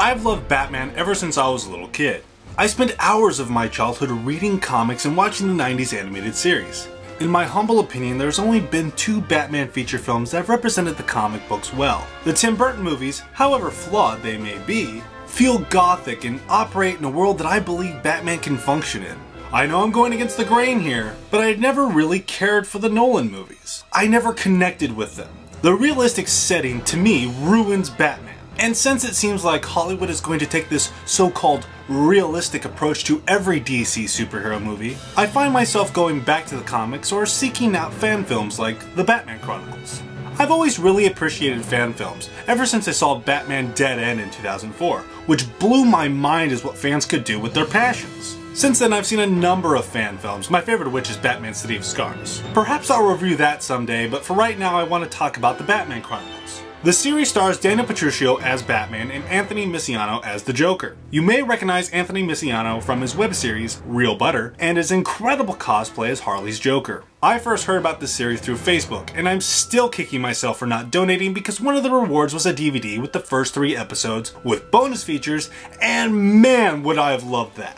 I've loved Batman ever since I was a little kid. I spent hours of my childhood reading comics and watching the 90s animated series. In my humble opinion, there's only been 2 Batman feature films that have represented the comic books well. The Tim Burton movies, however flawed they may be, feel gothic and operate in a world that I believe Batman can function in. I know I'm going against the grain here, but I never really cared for the Nolan movies. I never connected with them. The realistic setting, to me, ruins Batman. And since it seems like Hollywood is going to take this so-called realistic approach to every DC superhero movie, I find myself going back to the comics or seeking out fan films like the Batman Chronicles. I've always really appreciated fan films, ever since I saw Batman Dead End in 2004, which blew my mind as what fans could do with their passions. Since then, I've seen a number of fan films, my favorite of which is Batman City of Scars. Perhaps I'll review that someday, but for right now I want to talk about the Batman Chronicles. The series stars Daniel Petruccio as Batman and Anthony Misiano as the Joker. You may recognize Anthony Misiano from his web series, Real Butter, and his incredible cosplay as Harley's Joker. I first heard about this series through Facebook, and I'm still kicking myself for not donating because one of the rewards was a DVD with the first 3 episodes with bonus features, and man would I have loved that.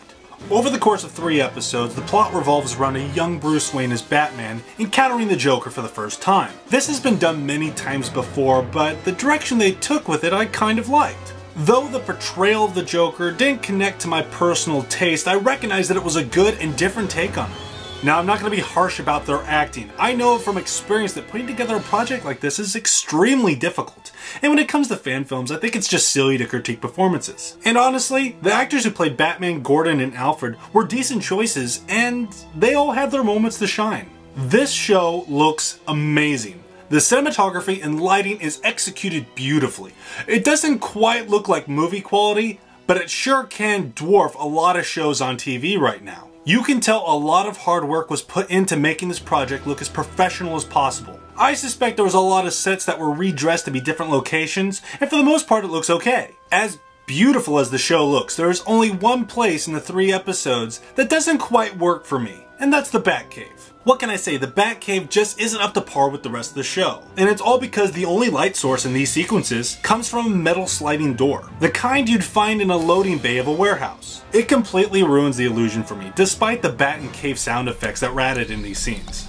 Over the course of 3 episodes, the plot revolves around a young Bruce Wayne as Batman encountering the Joker for the first time. This has been done many times before, but the direction they took with it I kind of liked. Though the portrayal of the Joker didn't connect to my personal taste, I recognized that it was a good and different take on it. Now, I'm not going to be harsh about their acting. I know from experience that putting together a project like this is extremely difficult. And when it comes to fan films, I think it's just silly to critique performances. And honestly, the actors who played Batman, Gordon, and Alfred were decent choices, and they all had their moments to shine. This show looks amazing. The cinematography and lighting is executed beautifully. It doesn't quite look like movie quality, but it sure can dwarf a lot of shows on TV right now. You can tell a lot of hard work was put into making this project look as professional as possible. I suspect there was a lot of sets that were redressed to be different locations, and for the most part it looks okay. As beautiful as the show looks, there is only one place in the 3 episodes that doesn't quite work for me, and that's the Batcave. What can I say, the Batcave just isn't up to par with the rest of the show. And it's all because the only light source in these sequences comes from a metal sliding door, the kind you'd find in a loading bay of a warehouse. It completely ruins the illusion for me, despite the Bat and Cave sound effects that were added in these scenes.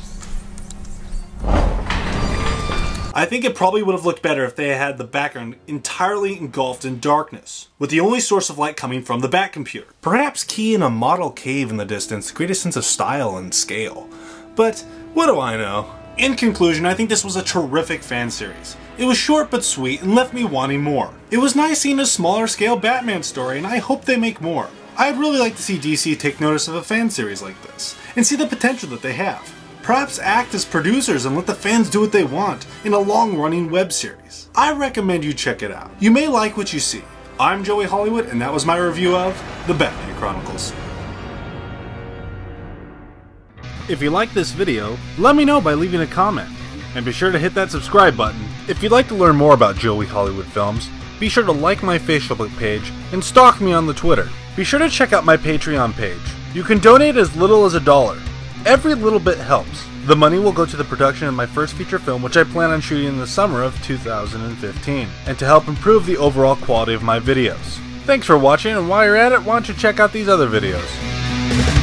I think it probably would have looked better if they had the background entirely engulfed in darkness, with the only source of light coming from the Bat computer. Perhaps key in a model cave in the distance to create a sense of style and scale. But what do I know? In conclusion, I think this was a terrific fan series. It was short but sweet and left me wanting more. It was nice seeing a smaller scale Batman story, and I hope they make more. I'd really like to see DC take notice of a fan series like this, and see the potential that they have. Perhaps act as producers and let the fans do what they want in a long-running web series. I recommend you check it out. You may like what you see. I'm Joey Hollywood, and that was my review of The Batman Chronicles. If you like this video, let me know by leaving a comment. And be sure to hit that subscribe button. If you'd like to learn more about Joey Hollywood Films, be sure to like my FacialBook page and stalk me on the Twitter. Be sure to check out my Patreon page. You can donate as little as $1. Every little bit helps. The money will go to the production of my first feature film, which I plan on shooting in the summer of 2015, and to help improve the overall quality of my videos. Thanks for watching, and while you're at it, why don't you check out these other videos.